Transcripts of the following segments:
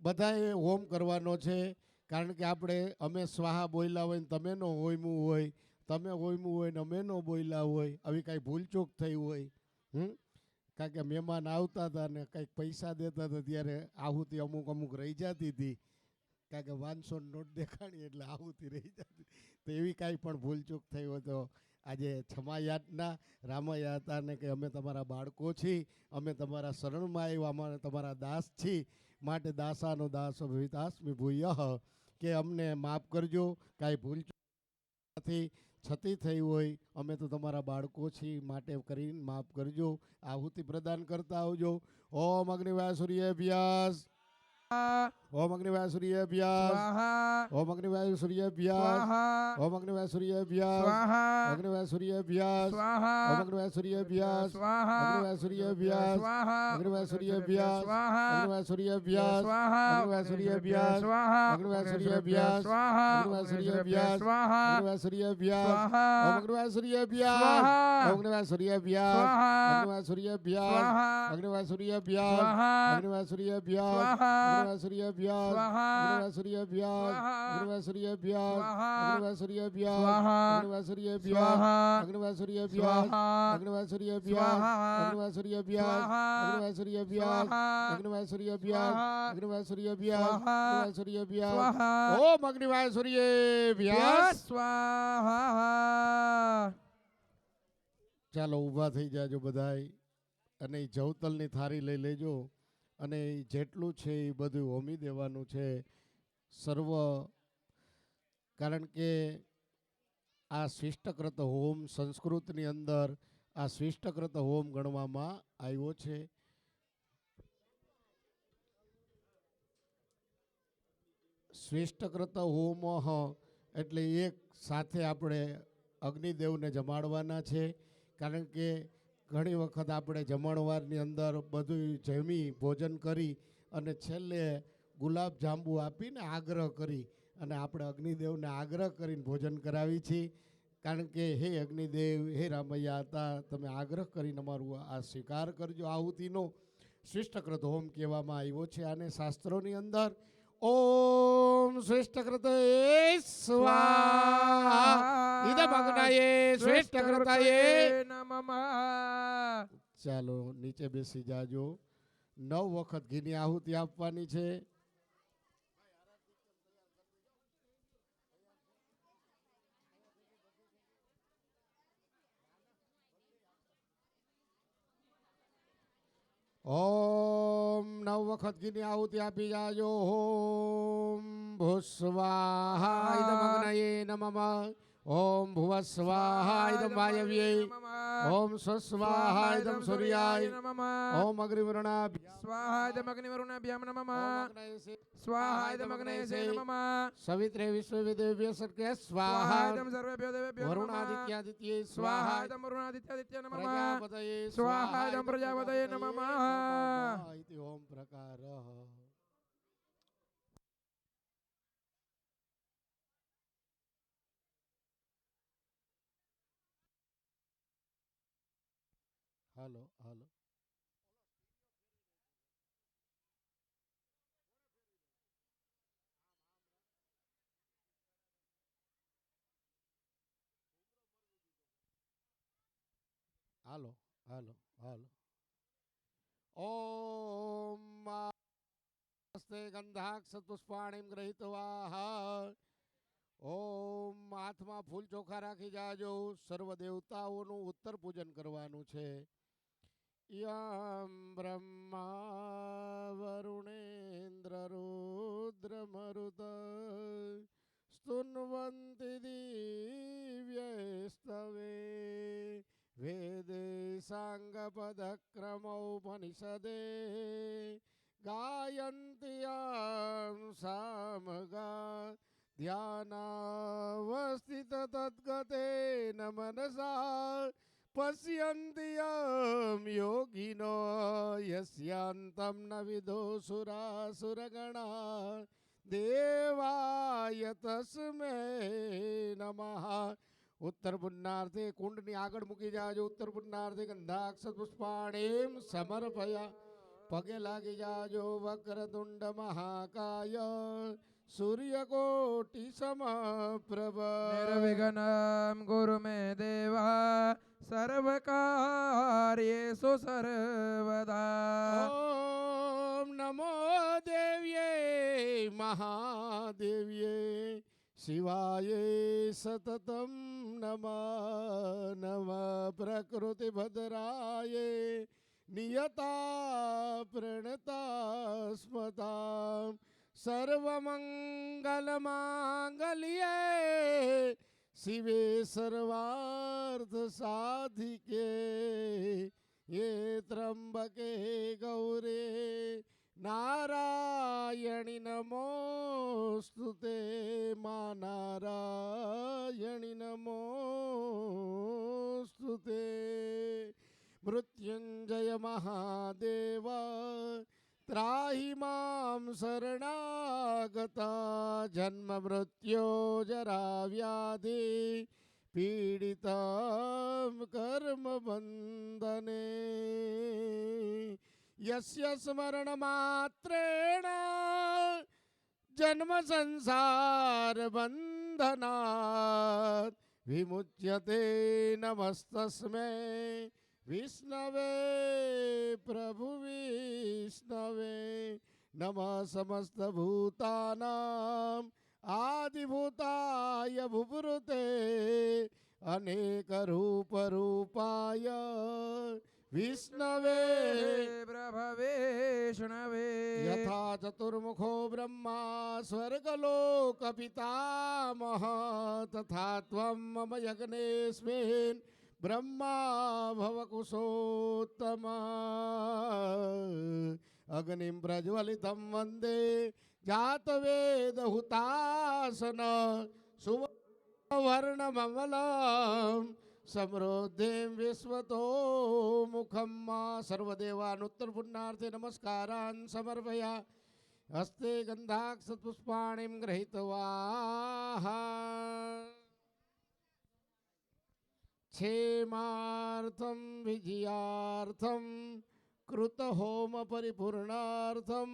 બધાએ હોમ કરવાનો છે, કારણ કે અમે સ્વાહા બોલ્યા હોય ને તમે નો હોયમું હોય, તમે હોયમું હોય ને અમે નો બોલ્યા હોય, આવી કાંઈ ભૂલચૂક થઈ હોય, કારણ કે મહેમાન આવતા હતા ને કંઈક પૈસા દેતા હતા ત્યારે આહુતિ અમુક અમુક રહી જતી હતી, કારણ કે 500 નોટ દેખાણી એટલે આહુતિ રહી જતી, તો એવી કાંઈ પણ ભૂલચૂક થઈ હોય તો આજે ક્ષમા યાચના રામયા હતા ને કે અમે તમારા બાળકો છીએ, અમે તમારા શરણમાં આવ્યા, અમારે તમારા દાસ છીએ, માટે દાસાનો દાસ ભવિતાસ્મિ ભૂયઃ, કે અમને માફ કરજો, કાંઈ ભૂલ નથી છતી થઈ હોય, અમે તો તમારા બાળકો છીએ, માટે કરીને માફ કરજો, આહુતિ પ્રદાન કરતા આવજો. ઓમ અગ્નિવાય સૂર્યેભ્યઃ ઓમ અગ્નિવાય સૂર્યેભ્યઃ ઓમ અગ્નિવાય સૂર્યેભ્યઃ ઓમ અગ્નિવાય સૂર્યેભ્યઃ અગ્નિવાય સૂર્યેભ્યઃ ઓમ અગ્નિવાય સૂર્યેભ્યઃ અગ્નિવાય સૂર્યેભ્યઃ અગ્નિવાય સૂર્યેભ્યઃ અગ્નિવાય સૂર્યેભ્યઃ અગ્નિવાય સૂર્યેભ્યઃ અગ્નિવાય સૂર્યેભ્યઃ અગ્નિવાય સૂર્યેભ્યઃ અગ્નિવાય સૂર્યેભ્યઃ ઓમ અગ્નિવાય સૂર્યેભ્યઃ અગ્નિવાય સૂર્યેભ્યઃ અગ્નિવાય સૂર્યેભ્યઃ અગ્નિવાય સૂર્યેભ્યઃ અગ્નિવાય સૂર્યેભ્યઃ અગ્નિવાય સૂર્યેભ્યઃ અગ્નિવાય સૂર્યેભ્યઃ અગ્નિવાય સૂર્યેભ્યઃ અગ્નિવાય સૂર્યેભ્યઃ અગ્નિવાય સૂર્યેભ્યઃ અગ્નિવાય સૂર્યેભ્યઃ અગ્નિવાય સૂર્યેભ્યઃ અગ્નિવાય સૂર્યેભ્યઃ અગ્નિવાય સૂર્યેભ્યઃ અગ્નિવાય સૂર્યેભ્યઃ અગ્નિવાય સૂર્યેભ્યઃ અગ્નિવાય સૂર્યેભ્યઃ ઓમ અગ્નિવાય સૂર્યેભ્યઃ સ્વાહા. ચાલો ઊભા થઈ જાજો બધાય, અને જવતલની થાળી લઈ લેજો, અને જેટલું છે એ બધું હોમી દેવાનું છે સર્વ, કારણ કે આ શિષ્ટકૃત હોમ સંસ્કૃતની અંદર આ શિષ્ટકૃત હોમ ગણવામાં આવ્યો છે. શિષ્ટકૃત હોમ એટલે એક સાથે આપણે અગ્નિદેવને જમાડવાના છે, કારણ કે ઘણી વખત આપણે જમણવારની અંદર બધું જમી ભોજન કરી અને છેલ્લે ગુલાબ જાંબુ આપીને આગ્રહ કરી અને આપણે અગ્નિદેવને આગ્રહ કરીને ભોજન કરાવી છીએ, કારણ કે હે અગ્નિદેવ, હે રામૈયા હતા, તમે આગ્રહ કરીને અમારું આ સ્વીકાર કરજો. આહુતિનો શિષ્ટકૃત હોમ કહેવામાં આવ્યો છે. આને શાસ્ત્રોની અંદર ઓમ શિષ્ટકૃતય સ્વાહા ઇદમગ્નયે શિષ્ટકૃતયે નમઃ. ચાલો નીચે બેસી જાજો. 9 વખત ઘીની આહુતિ આપવાની છે. ઓમ 9 વખત ઘીની આહુતિ આપી જાજો. ઓમ ભૂસ્વાહા ઇદમગ્નયે નમઃ. ઓમ ભુવસ્વાહા ઇદમ વાયવ્યે. ઓમ સ્વસ્વાહા ઇદમ સૂર્યાય. ઓમ અગ્નિવરુણાભ્યામ સ્વાહા ઇદમ અગ્નિવરુણાભ્યામ નમઃ. સ્વાહા ઇદમ અગ્નયસે નમઃ. સવિત્રે વિશ્વવિદેવ્ય સર્ગે સ્વાહા સ્વાહા. ઇદમ સર્વેભ્યો દેવેભ્યો નમઃ. વરુણાદિત્યાદિત્યે સ્વાહા સ્વાહા. ઇદમ વરુણાદિત્યાદિત્ય નમઃ. પ્રજાપતયે સ્વાહા ઇદમ પ્રજાપતયે નમઃ. ઇતિ ઓમ પ્રકારઃ. હાલો હાલો. હાલો હાલો હાલો. ઓમ સ્તે ગંધાક્ષ પુષ્પાણીમ ગ્રહિત્વા. ઓમ હાથમાં ફૂલ ચોખા રાખી જાજો. સર્વ દેવતાઓનું ઉત્તર પૂજન કરવાનું છે. યમ બ્રહ્મા વરુણેન્દ્ર રુદ્ર મરુત સ્તુન્વંતિ દિવ્યસ્તવે વેદે સાંગપદક્રમોપનિષદે ગાયંતિ યમ સામગા ધ્યાનાવસ્થિત તદ્ગતેન મનસા પશ્યન્તિ યમ યોગિનો યસ્યાન્તમ ન વિદો સુરાસુરગણા દેવાય તસ્મે નમઃ. ઉત્તર પુન્નાર્થે કુંડની આગળ મૂકી જાજો. ઉત્તર પુન્નાર્થે ગંધાક્ષ પુષ્પાણીમ સમર્પયા. પગે લાગી જાજો વક્રતુંડ મહાકાય સૂર્યકોટિ સમપ્રભ નિર્વિઘ્નમ ગુરુ મે દેવા સર્વકાર્યેષુ સર્વદા. ઓમ નમો દેવ્યે મહાદેવ્યે શિવાય સતતમ નમઃ નમઃ પ્રકૃતિ ભદ્રાય નિયતા પ્રણતા સ્મતા સર્વમંગલ માંગલ્યે શિવે સર્વાર્થ સાધિકે ये त्र्यंबके गौरे नारायणि नमोस्तुते मा नारायणि नमोस्तुते मृत्युंजय महादेव त्राहि मां शरणागता जन्म मृत्यो जरा व्याधि पीडितं कर्म बंधने यस्य स्मरण मात्रेण जन्म संसार बंधनात् विमुच्यते नमस्तस्मै विष्णवे प्रभु विष्णवे नमः समस्त भूतानां आदिभूताय भुवृते अनेक रूप रूपाय विष्णवे प्रभवे विष्णवे यथा चतुर्मुखो ब्रह्मा स्वर्गलोक पितामह तथा त्वं मम यज्ञेऽस्मिन् ब्रह्मा भवकुशोत्तमा अग्निं प्रज्वलितं वन्दे जातवेदहुतासन सुवर्णममलं समृद्धिं विश्वतो मुखं मा सर्वदेवानुत्तरपुण्यार्थे नमस्कारान् समर्पया हस्ते गन्धाक्षपुष्पाणिं गृहीत्वा क्षेमार्थं विजयार्थं कृतहोम परिपूर्णार्थं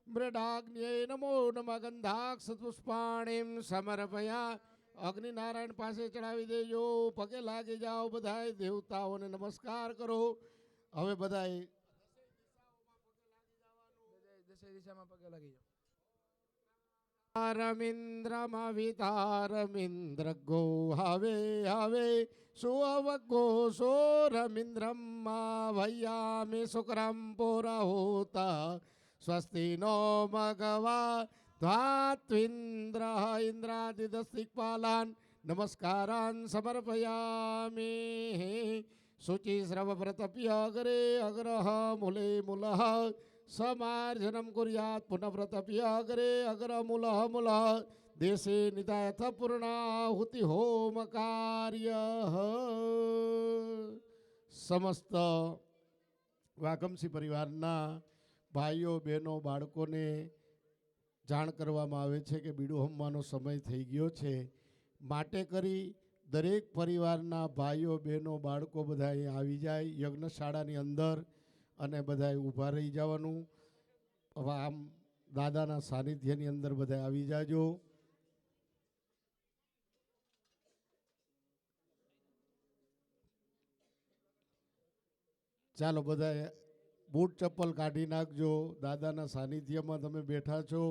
मृडाग्न्यै नमो नमः गंधाक्षपुष्पाणिं समर्पया અગ્નિનારાયણ પાસે ચડાવી દેજો પગે લાગી જાઓ બધાય દેવતાઓને નમસ્કાર કરો હવે બધાય દસે દિશામાં પગે લાગી જાઓ. રમિન્દ્રમવિતારમિન્દ્ર ગો હવે હવે સુઅવગો સોરમિન્દ્રમ્મા ભૈયામિ શુક્રમ પુરહૂતા સ્વસ્તિ નો મઘવા ध्वात्विन्द्र इन्द्रादिदस्तिक्पालान् नमस्कारान् समर्पयामि शुचिस्रवव्रतप्य अग्रे अग्रह मूले मूलः समार्जनं कुर्यात् पुनव्रतप्य अग्रे अग्रमूलः मूलः देशे निधायथ पूर्णाहुति होम कार्यः समस्त વાગમસી પરિવારના ભાઈઓ બહેનો બાળકોને જાણ કરવામાં આવે છે કે બીડું હોમવાનો સમય થઈ ગયો છે માટે કરી દરેક પરિવારના ભાઈઓ બહેનો બાળકો બધા અહીં આવી જાય યજ્ઞશાળાની અંદર અને બધા ઊભા રહી જવાનું. હવે આમ દાદાના સાનિધ્યની અંદર બધા આવી જાજો. ચાલો બધા બૂટ ચપ્પલ કાઢી નાખજો. દાદાના સાનિધ્યમાં તમે બેઠા છો.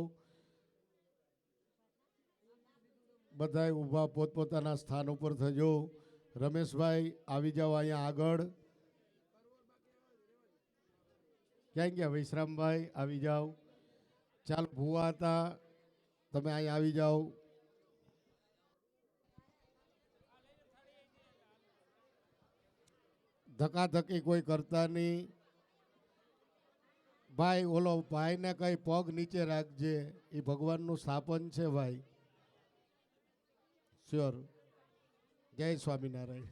બધાય ઊભા પોતપોતાના સ્થાન ઉપર થજો. રમેશભાઈ આવી જાઓ અહીંયા આગળ. ક્યાં ગયા વિશ્રામભાઈ? આવી જાઓ. ચાલો ભુવા હતા તમે અહીંયા આવી જાઓ. ધકાધકી કોઈ કરતા નહીં. ભાઈ ઓલો ભાઈને કઈ પગ નીચે રાખજે, એ ભગવાનનું સ્થાપન છે ભાઈ. શ્યોર. જય સ્વામિનારાયણ.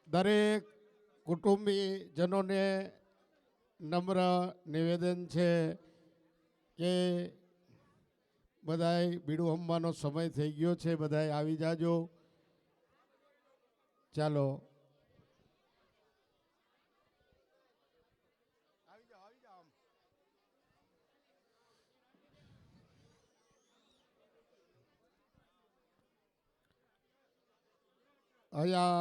દરેક કુટુંબીજનોને નમ્ર નિવેદન છે કે બધાય બીડું હોમવાનો સમય થઈ ગયો છે. બધાય આવી જાજો. ચાલો અહીંયા